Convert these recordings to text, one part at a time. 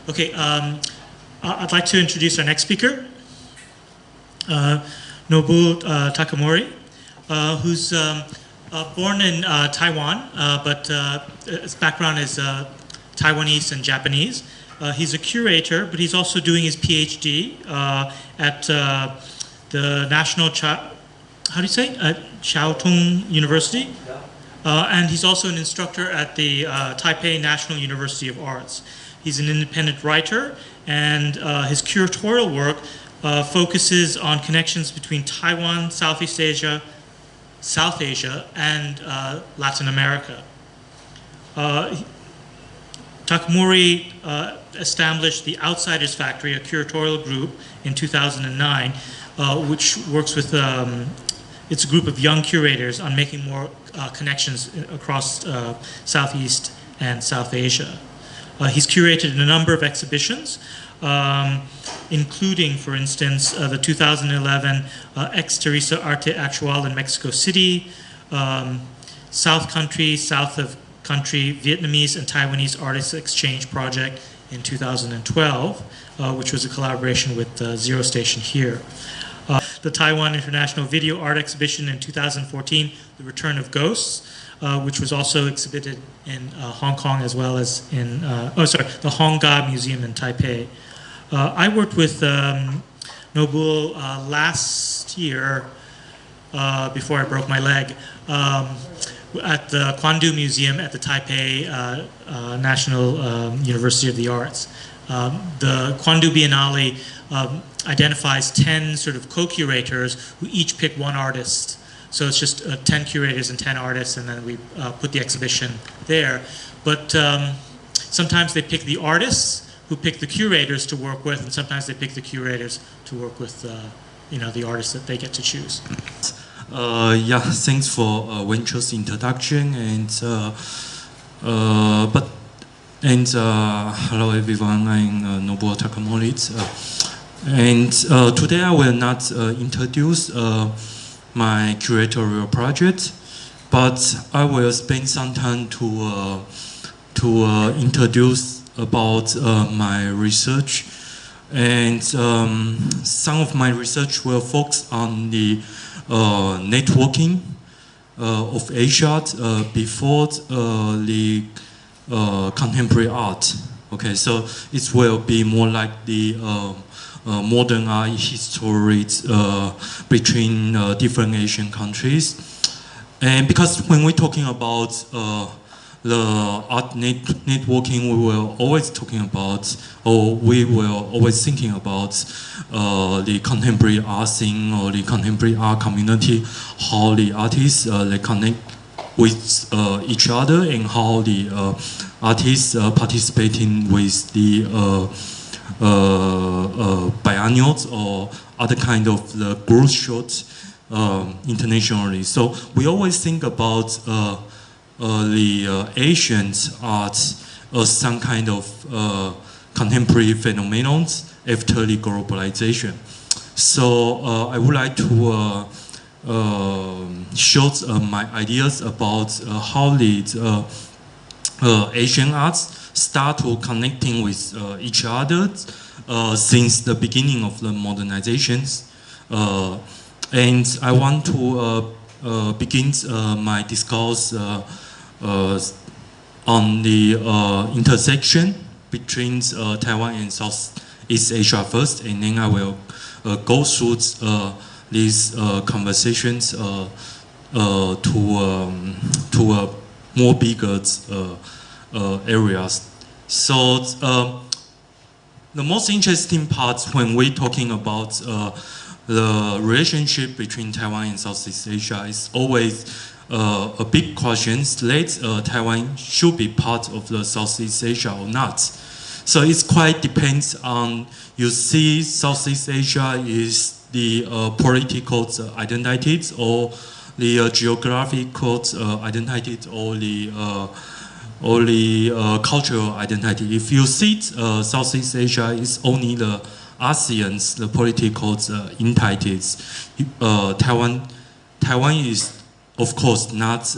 Okay, I'd like to introduce our next speaker, Nobuo Takamori, who's born in Taiwan, but his background is Taiwanese and Japanese. He's a curator, but he's also doing his PhD at the National Chiao-Tung University. And he's also an instructor at the Taipei National University of Arts. He's an independent writer, and his curatorial work focuses on connections between Taiwan, Southeast Asia, South Asia, and Latin America. Takamori established the Outsiders Factory, a curatorial group, in 2009, which works with it's a group of young curators on making more connections across Southeast and South Asia. He's curated a number of exhibitions, including, for instance, the 2011 Ex Teresa Arte Actual in Mexico City, South of Country Vietnamese and Taiwanese Artists Exchange Project in 2012, which was a collaboration with Zero Station here. The Taiwan International Video Art Exhibition in 2014, The Return of Ghosts, which was also exhibited in Hong Kong as well as in, the Hongga Museum in Taipei. I worked with Nobuo last year, before I broke my leg, at the Kwandu Museum at the Taipei National University of the Arts. The Kwandu Biennale identifies 10 sort of co-curators who each pick one artist. So it's just 10 curators and 10 artists, and then we put the exhibition there. But sometimes they pick the artists who pick the curators to work with, and sometimes they pick the curators to work with the artists that they get to choose. Yeah, thanks for Wencho's introduction, and hello everyone. I'm Nobuo Takamori, and today I will not introduce my curatorial project, but I will spend some time to introduce about my research, and some of my research will focus on the networking of Asia before the contemporary art. Okay, so it will be more like the modern art history between different Asian countries. And because when we're talking about the art networking, we will always talking about, or we will always thinking about the contemporary art scene or the contemporary art community, how the artists they connect with each other, and how the artists participating with the biennials or other kind of the group shots internationally. So we always think about the Asian art as some kind of contemporary phenomenon after the globalization. So I would like to show my ideas about how the Asian arts start to connecting with each other since the beginning of the modernizations. And I want to begin my discourse on the intersection between Taiwan and Southeast Asia first, and then I will go through these conversations to more bigger areas. So the most interesting part when we're talking about the relationship between Taiwan and Southeast Asia is always a big question that Taiwan should be part of the Southeast Asia or not. So it quite depends on, you see, Southeast Asia is the political identity or the geographical identity or the cultural identity. If you see Southeast Asia is only the ASEAN's the political entities, Taiwan is of course not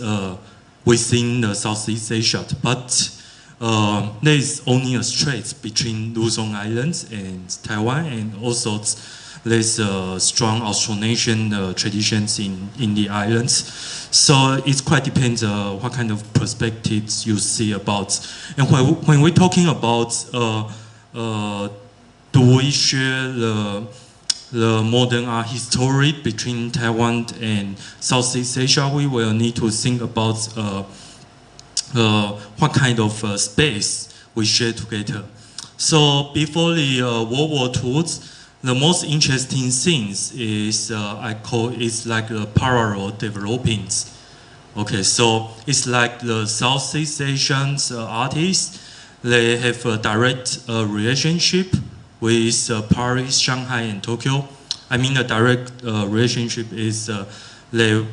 within the Southeast Asia, but there is only a strait between Luzon Islands and Taiwan, and also there's strong Austronesian traditions in the islands. So it quite depends what kind of perspectives you see about. And when we're talking about do we share the modern art history between Taiwan and Southeast Asia, we will need to think about what kind of space we share together. So before the World War II, the most interesting things is I call it's like the parallel developings. Okay, so it's like the Southeast Asian artists, they have a direct relationship with Paris, Shanghai, and Tokyo. I mean, the direct relationship is they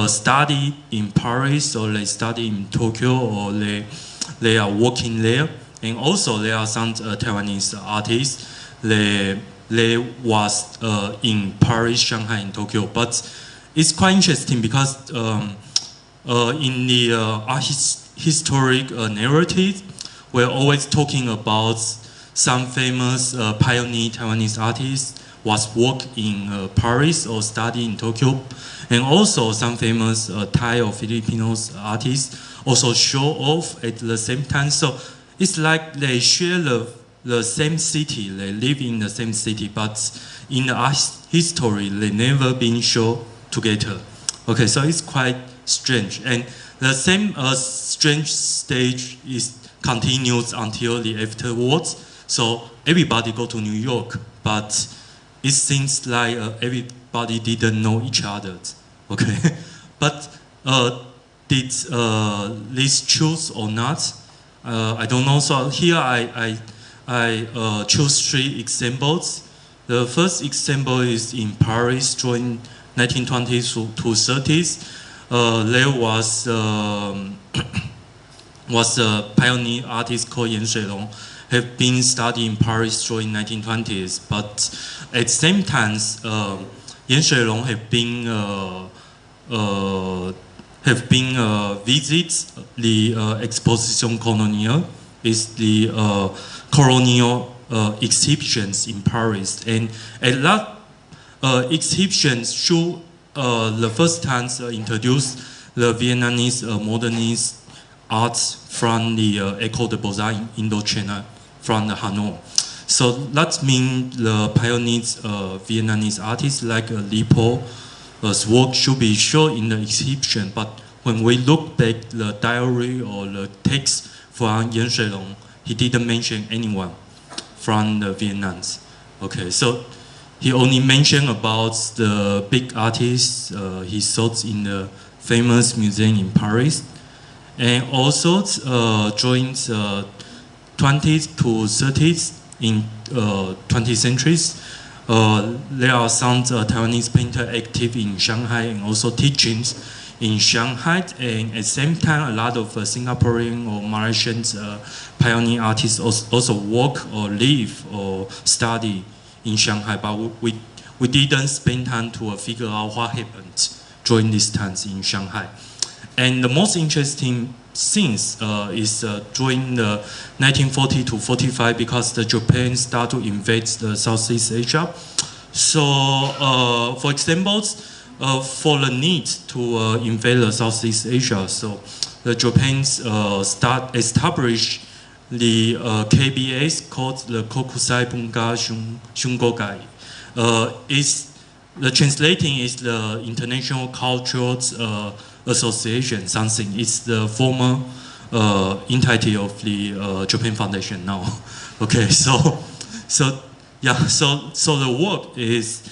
study in Paris, or they study in Tokyo, or they are working there. And also there are some Taiwanese artists, they was in Paris, Shanghai, and Tokyo. But it's quite interesting because in the art historic narrative, we're always talking about some famous pioneer Taiwanese artists was work in Paris or study in Tokyo, and also some famous Thai or Filipino artists also show off at the same time. So it's like they share the same city, they live in the same city, but in the art history, they never been shown together. Okay, so it's quite strange. And the same strange stage continues until the afterwards. So everybody go to New York, but it seems like everybody didn't know each other. Okay, but did this choose or not? I don't know. So here I choose 3 examples. The first example is in Paris during 1920s to 30s. There was a pioneer artist called Yan Shuilong, have been studying in Paris during 1920s, but at the same time, Yan Shuilong have been visit the Exposition Coloniale, is the colonial exhibitions in Paris, and at that exhibitions show the first time introduced the Vietnamese modernist arts from the École des Beaux-Arts in Indochina, from the Hanoi. So that means the pioneers Vietnamese artists like Lipo's work should be shown in the exhibition. But when we look back the diary or the text from Yan Shuilong, he didn't mention anyone from the Vietnams. Okay, so he only mentioned about the big artists he saw in the famous museum in Paris. And also during the 20th to 30th in 20th centuries, there are some Taiwanese painters active in Shanghai and also teachings in Shanghai. And at the same time, a lot of Singaporean or Malaysian pioneer artists also work or live or study in Shanghai. But we didn't spend time to figure out what happened during these times in Shanghai. And the most interesting things is during the 1940 to 45, because the Japan started to invade the Southeast Asia. So, for example, for the need to invade the Southeast Asia, so the Japan established the KBS called the Kokusai Bunga Shungogai. The translating is the International Cultural Association, something. It's the former entity of the Japan Foundation now. Okay, so the work is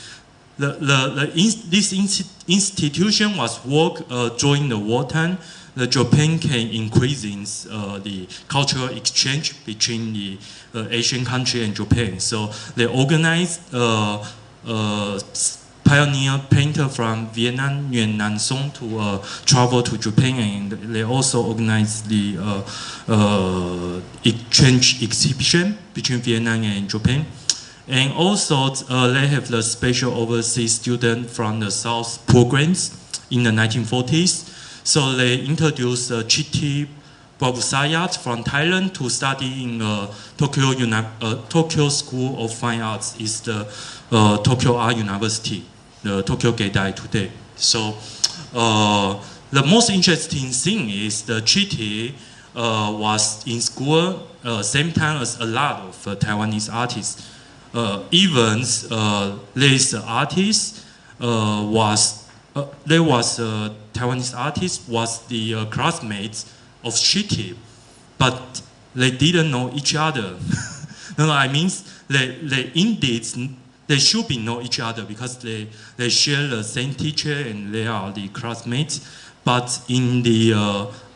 this institution was work during the wartime. The Japan can increasing the cultural exchange between the Asian country and Japan. So they organized pioneer painter from Vietnam, Nguyen Nan Song, to travel to Japan, and they also organized the exchange exhibition between Vietnam and Japan. And also they have the special overseas student from the South programs in the 1940s. So they introduced treaty Prabhusayat from Thailand to study in Tokyo School of Fine Arts. Is the Tokyo Art University, the Tokyo Geidai today. So the most interesting thing is the treaty was in school same time as a lot of Taiwanese artists. Even this artist there was a Taiwanese artist was the classmates of Shiti, but they didn't know each other. No, I mean they indeed they should be know each other because they share the same teacher and they are the classmates. But in the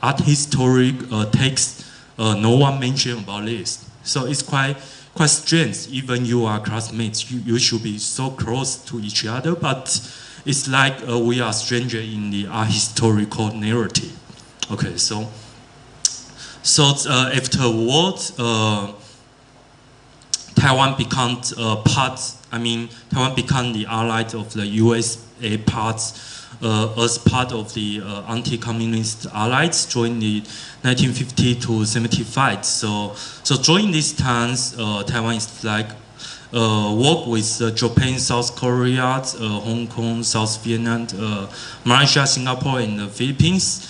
art historic text, no one mentioned about this. So it's quite strange. Even you are classmates, you should be so close to each other. But it's like we are strangers in the art historical narrative. Okay, so afterwards, Taiwan becomes Taiwan became the ally of the USA as part of the anti-communist allies during the 1950 to 75. So during these times, Taiwan is like work with Japan, South Korea, Hong Kong, South Vietnam, Malaysia, Singapore, and the Philippines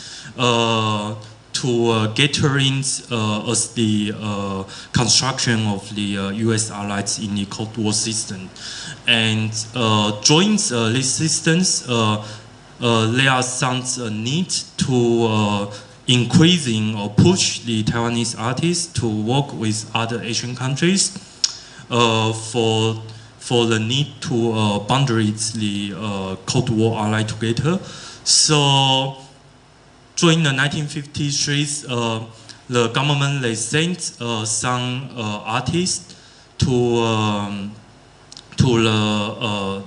to gatherings as the construction of the U.S. allies in the Cold War system. And during this systems, there are some need to increasing or push the Taiwanese artists to work with other Asian countries for the need to boundaries the Cold War ally together. So during the 1953s, the government they sent some artists to the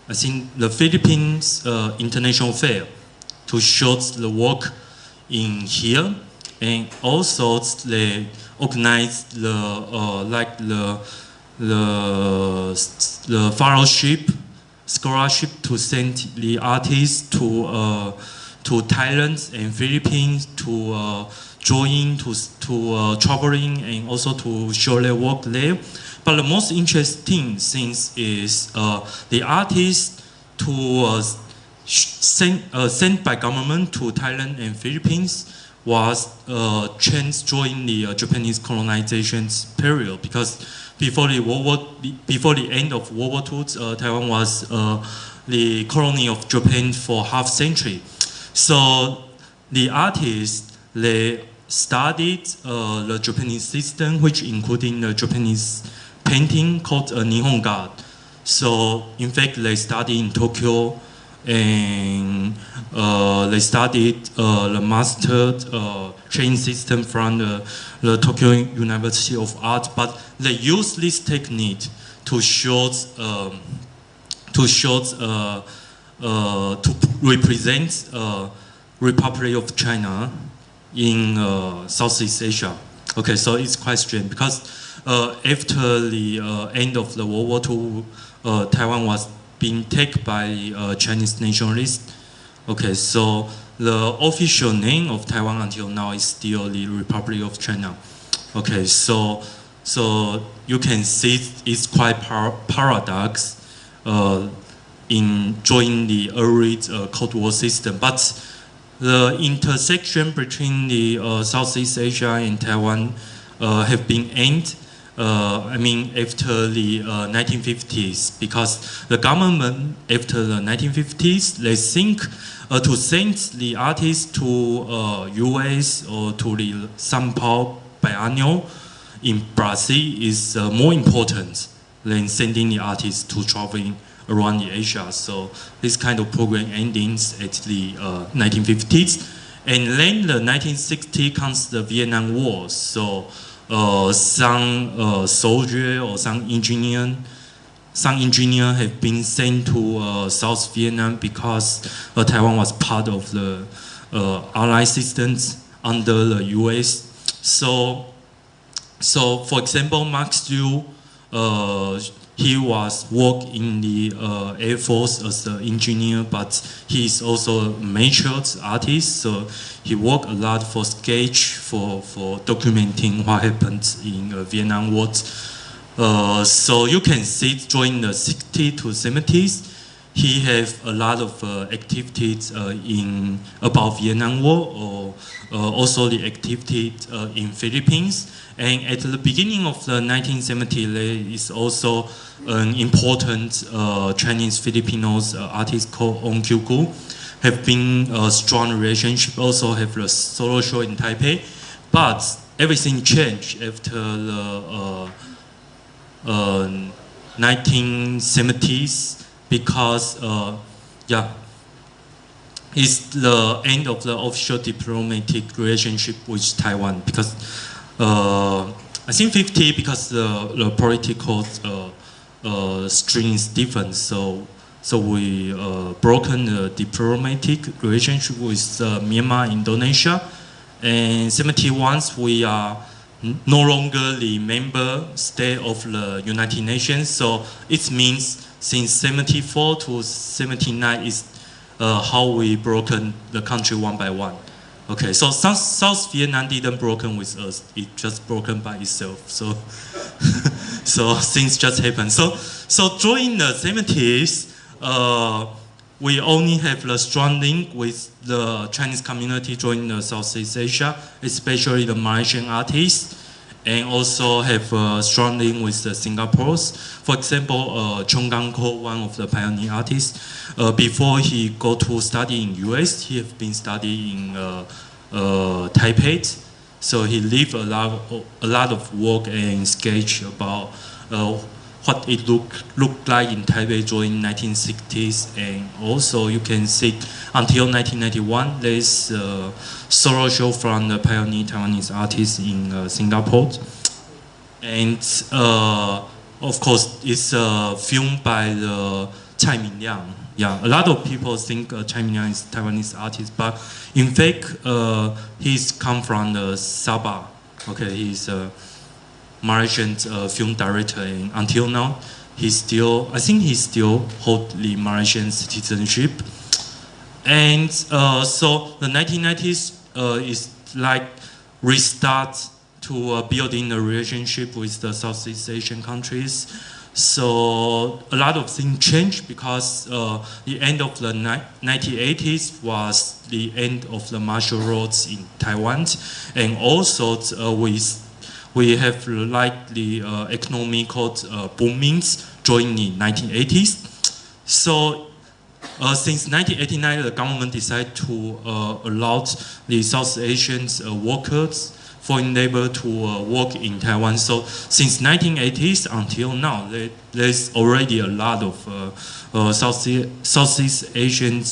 I think the Philippines International Fair to show the work in here, and also they organized the fellowship scholarship to send the artists to Thailand and Philippines to join to traveling and also to show their work there. But the most interesting thing is the artists to sent by government to Thailand and Philippines was changed during the Japanese colonization period, because before the end of World War II, Taiwan was the colony of Japan for half century. So the artists they studied the Japanese system, which including the Japanese painting called Nihonga. So in fact, they studied in Tokyo, and they studied the mastered training system from the Tokyo University of Art. But they use this technique to represent Republic of China in Southeast Asia. Okay, so it's quite strange because after the end of the World War II, Taiwan was being taken by Chinese nationalists. Okay, so the official name of Taiwan until now is still the Republic of China. Okay, so you can see it's quite paradox in joining the early Cold War system, but the intersection between the Southeast Asia and Taiwan have been ended. After the 1950s, because the government after the 1950s, they think to send the artists to US or to the São Paulo Biennial in Brazil is more important than sending the artists to traveling around the Asia. So this kind of program endings at the 1950s. And then the 1960s comes the Vietnam War. So some soldier or some engineer have been sent to South Vietnam because Taiwan was part of the Allied systems under the US. So for example, Max Yu he was work in the Air Force as an engineer, but he is also a major artist. So he worked a lot for sketch, for documenting what happened in Vietnam War. So you can see during the 60s to 70s, he have a lot of activities in about Vietnam War, or also the activities in Philippines. And at the beginning of the 1970s, there is also an important Chinese Filipinos artist called Ong Kyu Gu, have been a strong relationship. Also have the solo show in Taipei, but everything changed after the 1970s. Because it's the end of the official diplomatic relationship with Taiwan. Because I think 50, because the political string is different. So we broken the diplomatic relationship with Myanmar, Indonesia, and 71 we are no longer the member state of the United Nations. So it means since 74 to 79 is how we broken the country one by one. Okay, so South Vietnam didn't broken with us; it just broken by itself. So, so things just happened. So during the 70s, we only have the strong link with the Chinese community during the Southeast Asia, especially the Malaysian artists. And also have a strong link with the Singapore's. For example, Chung Gang Ko, one of the pioneer artists, before he go to study in US, he have been studying Taipei. So he leave a lot of work and sketch about what it looked like in Taipei during 1960s. And also you can see until 1991, there's a solo show from the pioneer Taiwanese artists in Singapore. And of course, it's filmed by the Tsai Ming-liang. Yeah, a lot of people think Tsai Ming-liang is Taiwanese artist, but in fact, he's come from the Sabah. Okay, he's a Malaysian film director, and until now, I think he still hold the Malaysian citizenship. And so the 1990s is like restart to building a relationship with the Southeast Asian countries. So a lot of things changed because the end of the 1980s was the end of the martial law in Taiwan, and also we have like the economical boomings during the 1980s. So since 1989, the government decided to allow the South Asian workers, foreign labor, to work in Taiwan. So since 1980s until now, there's already a lot of Southeast Asian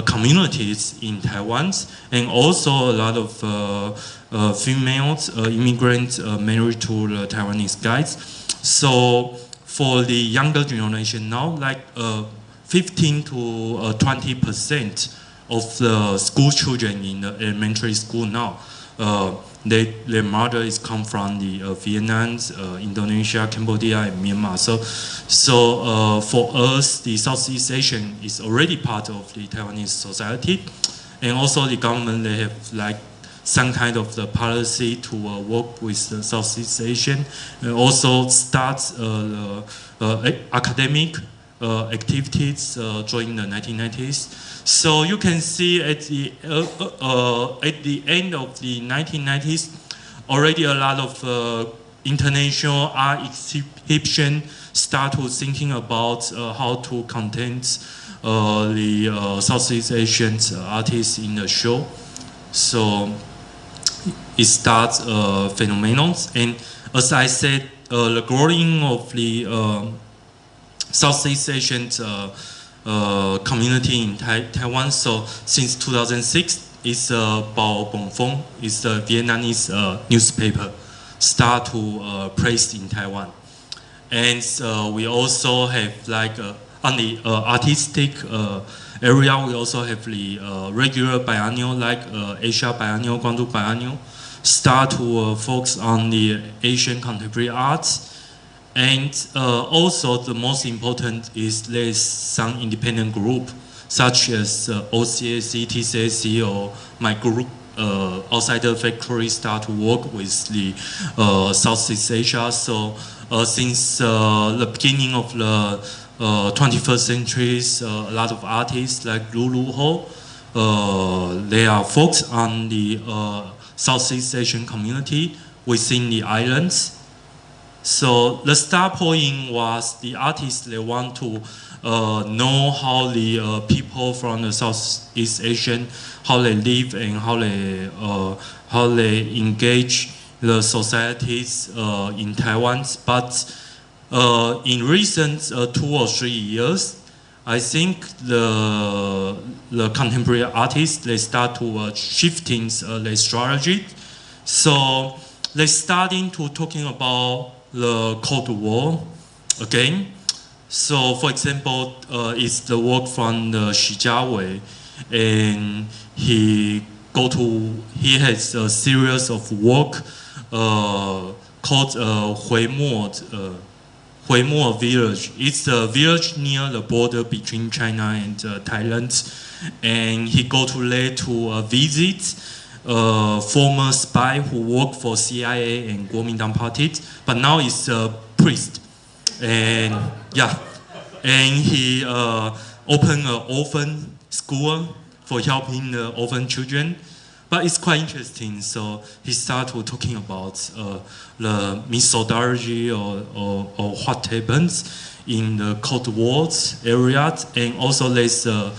communities in Taiwan, and also a lot of females, immigrants married to the Taiwanese guys. So for the younger generation now, like 15 to 20% of the school children in the elementary school now, their mother is come from the Vietnam, Indonesia, Cambodia, and Myanmar. So for us, the Southeast Asian is already part of the Taiwanese society, and also the government, they have like some kind of the policy to work with the Southeast Asian, and also start academic activities during the 1990s. So you can see at the end of the 1990s, already a lot of international art exhibition start to thinking about how to content the Southeast Asian artists in the show. So it starts phenomenon, and as I said, the growing of the Southeast Asian community in Taiwan. So since 2006, it's Bao Bong Phong, it's the Vietnamese newspaper, start to place in Taiwan. And we also have like on the artistic area, we also have the regular biennial, like Asia Biennial, Guangzhou Biennial, start to focus on the Asian contemporary arts. And also the most important is there's some independent group such as OCAC, TCAC, or my group outside the factory start to work with the Southeast Asia. So since the beginning of the 21st century, a lot of artists like Lulu Ho, they are focused on the Southeast Asian community within the islands. So the start point was the artists, they want to know how the people from the Southeast Asian, how they live and how they engage the societies in Taiwan. But in recent 2 or 3 years, I think the contemporary artists, they start to shifting their strategy. So they starting to talking about the Cold War again. So for example, it's the work from the Xi Jiawei, and he has a series of work called Huimo village. It's a village near the border between China and Thailand, and he go to there to visit former spy who worked for CIA and Kuomintang Party, but now is a priest. And yeah, and he opened an orphan school for helping the orphan children. But it's quite interesting. So he started talking about the methodology or what happens in the Cold War area, and also there's a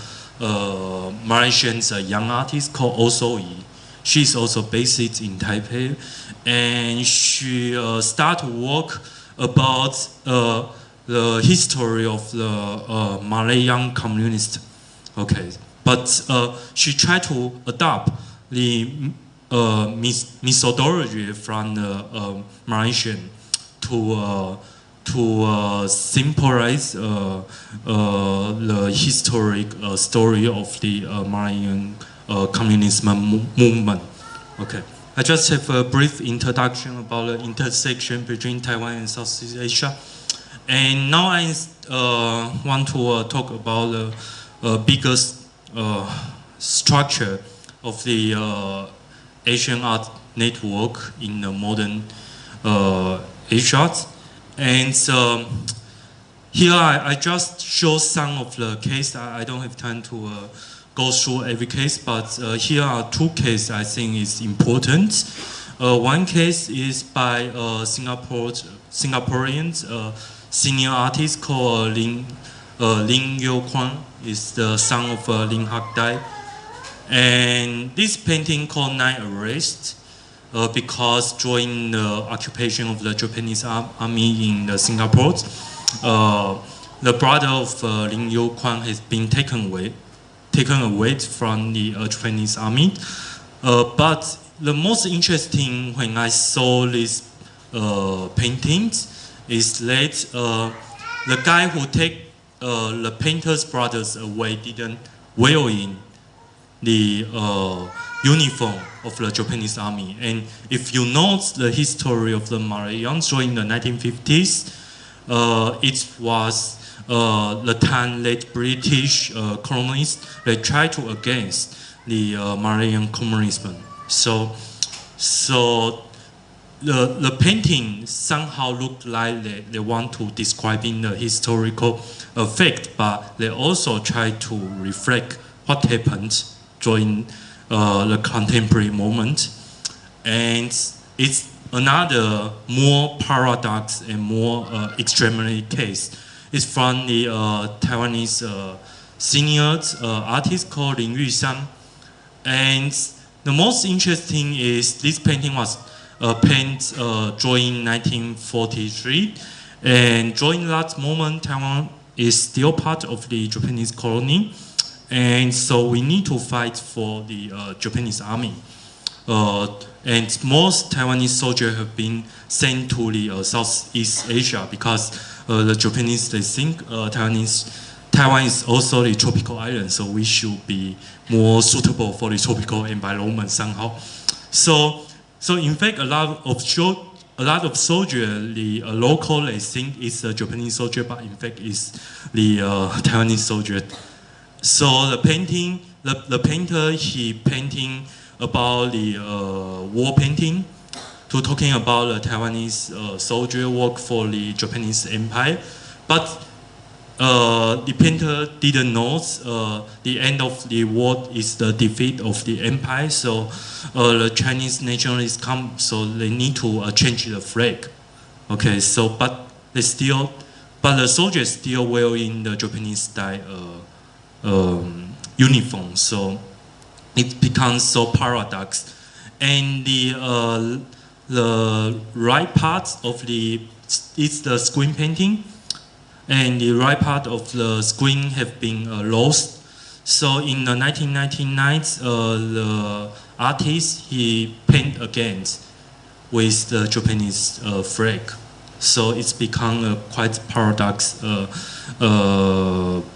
Malaysian young artist called Also Yi. She's also based in Taipei, and she started to work about the history of the Malayan communist. Okay, but she tried to adopt the methodology from the Malaysian to symbolize the historic story of the Malayan communism movement. Okay, I just have a brief introduction about the intersection between Taiwan and Southeast Asia, and now I want to talk about the biggest structure of the Asian art network in the modern Asia. And here I just show some of the case. I don't have time to go through every case, but here are 2 cases I think is important. One case is by Singaporean senior artist called Lin Yo Kwan, is the son of Lin Hak Dai. And this painting called Night Arrest, because during the occupation of the Japanese army in Singapore, the brother of Lin Yo Kwan has been taken away from the Japanese army. But the most interesting when I saw this paintings is that the guy who take the painter's brothers away didn't wear in the uniform of the Japanese army. And if you know the history of the Malayans during the 1950s, it was the time that British colonists, they tried to against the Malayan communism. So the painting somehow looked like they want to describe in the historical fact, but they also try to reflect what happened during the contemporary moment. And it's another more paradox and more extraordinary case. It's from the Taiwanese senior artist called Lin Yushan. And the most interesting is this painting was painted during 1943. And during that moment, Taiwan is still part of the Japanese colony. And so we need to fight for the Japanese army. And most Taiwanese soldiers have been sent to the Southeast Asia because the Japanese, they think Taiwan is also a tropical island, so we should be more suitable for the tropical environment somehow. So in fact, a lot of a lot of soldiers, the local, they think it's a Japanese soldier, but in fact it's the Taiwanese soldier. So the painting, the painter, he painting about the war painting, to talking about the Taiwanese soldier work for the Japanese Empire, but the painter didn't know the end of the war is the defeat of the empire. So the Chinese nationalists come, so they need to change the flag. Okay, so but the soldiers still wearing the Japanese style uniform. So it becomes so paradox. And the right part of it's the screen painting, and the right part of the screen have been lost. So in the 1999, the artist, he paint again with the Japanese flag. So it's become a quite paradox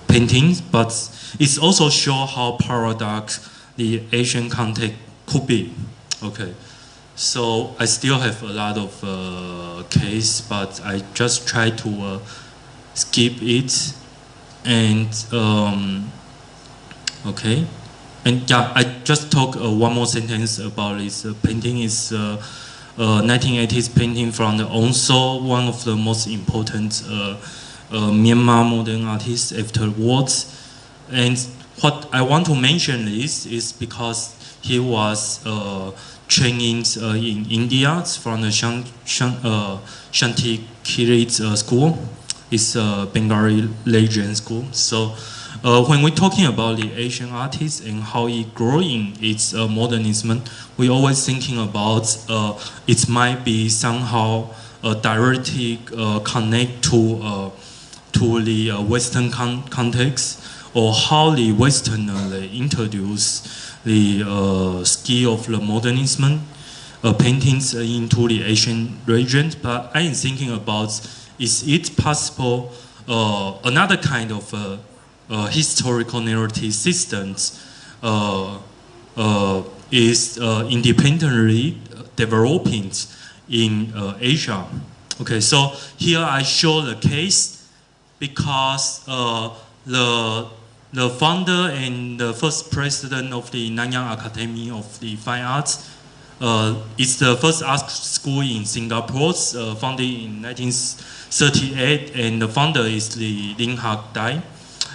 painting, but it's also show how paradox the Asian context could be. Okay. So I still have a lot of case, but I just try to skip it. And okay, and yeah, I just talk one more sentence about this painting. Is 1980s painting from the Onso, one of the most important Myanmar modern artists afterwards. And what I want to mention is because he was training in India from the Shanti school. It's a Bengali legend school. So when we're talking about the Asian artists and how it growing its modernism, we always thinking about it might be somehow directly connect to the Western context, or how the Westerner they introduce the skill of the modernism paintings into the Asian region. But I am thinking about, is it possible another kind of historical narrative systems is independently developing in Asia? Okay, so here I show the case because the founder and the first president of the Nanyang Academy of the Fine Arts is the first art school in Singapore, founded in 1938, and the founder is the Lin Hak Dai.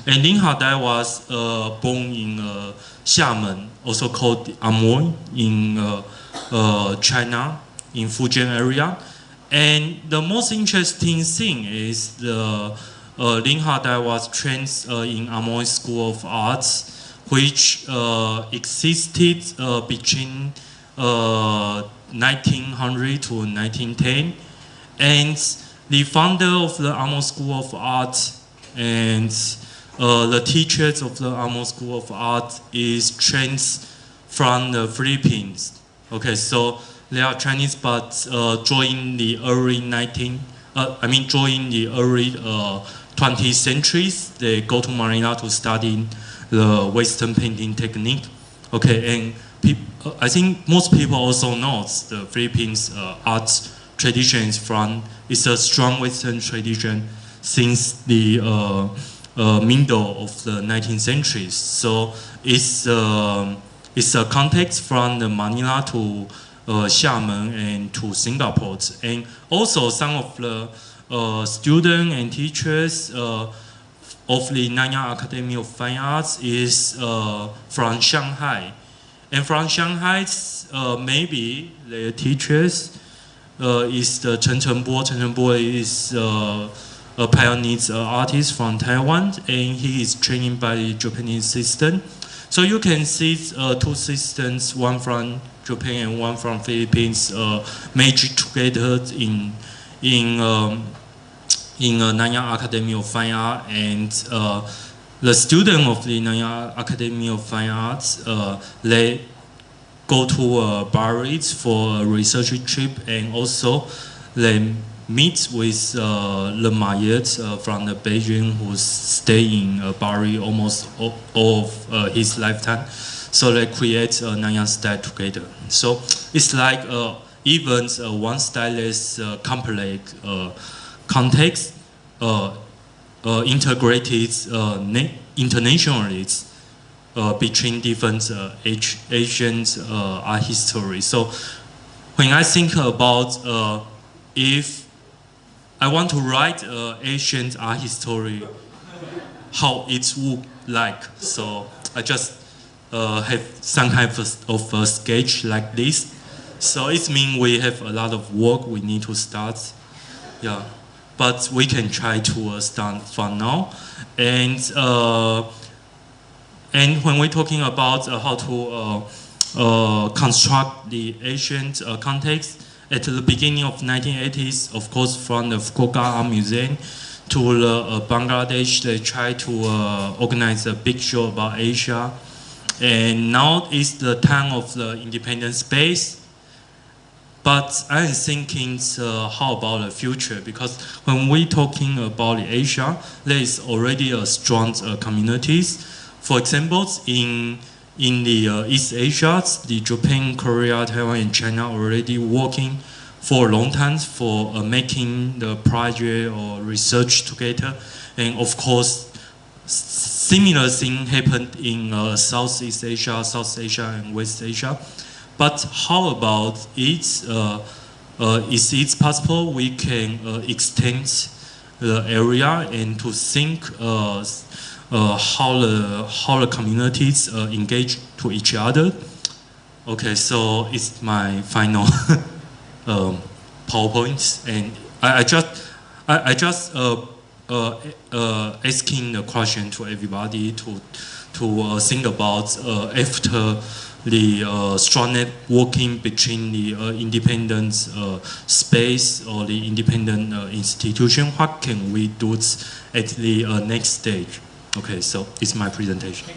And Lin Hak Dai was born in Xiamen, also called Amoy, in China, in Fujian area. And the most interesting thing is the Lin Hak Dai was trained in Amoy School of Arts, which existed between 1900 to 1910. And the founder of the Amoy School of Art and the teachers of the Amoy School of Art is trained from the Philippines. Okay, so they are Chinese, but during the early 20th centuries, they go to Manila to study the Western painting technique. Okay, and I think most people also know the Philippines art tradition is a strong Western tradition since the middle of the 19th century. So it's a context from the Manila to Xiamen and to Singapore. And also some of the students and teachers of the Nanyang Academy of Fine Arts is from Shanghai. And from Shanghai, maybe their teachers is the Chen Chenbo. Chen Chenbo is a pioneer artist from Taiwan, and he is trained by the Japanese system. So you can see two systems, one from Japan and one from Philippines, merged together in Nanyang Academy of Fine Arts. And the students of the Nanyang Academy of Fine Arts, they go to Paris for a research trip, and also they meet with Le Mayet from the Beijing, who's staying in Paris almost all of his lifetime. So they create Nanyang style together. So it's like even one stylus complex context integrated internationally between different Asian art history. So when I think about if I want to write Asian art history, how it would like, so I just have some kind of a sketch like this. So it means we have a lot of work we need to start. Yeah, but we can try to start from now. And when we're talking about how to construct the Asian context, at the beginning of 1980s, of course, from the Fukuoka Art Museum to Bangladesh, they try to organize a big show about Asia. And now is the time of the independent space. But I'm thinking, how about the future? Because when we're talking about Asia, there is already a strong communities. For example, in the East Asia, the Japan, Korea, Taiwan, and China already working for a long time for making the project or research together. And of course, similar thing happened in Southeast Asia, South Asia, and West Asia. But how about it? Is it possible we can extend the area and to think how the communities engage to each other? Okay, so it's my final PowerPoint, and I just asking the question to everybody to think about after the strong networking between the independent space or the independent institution. What can we do at the next stage? Okay, so it's my presentation.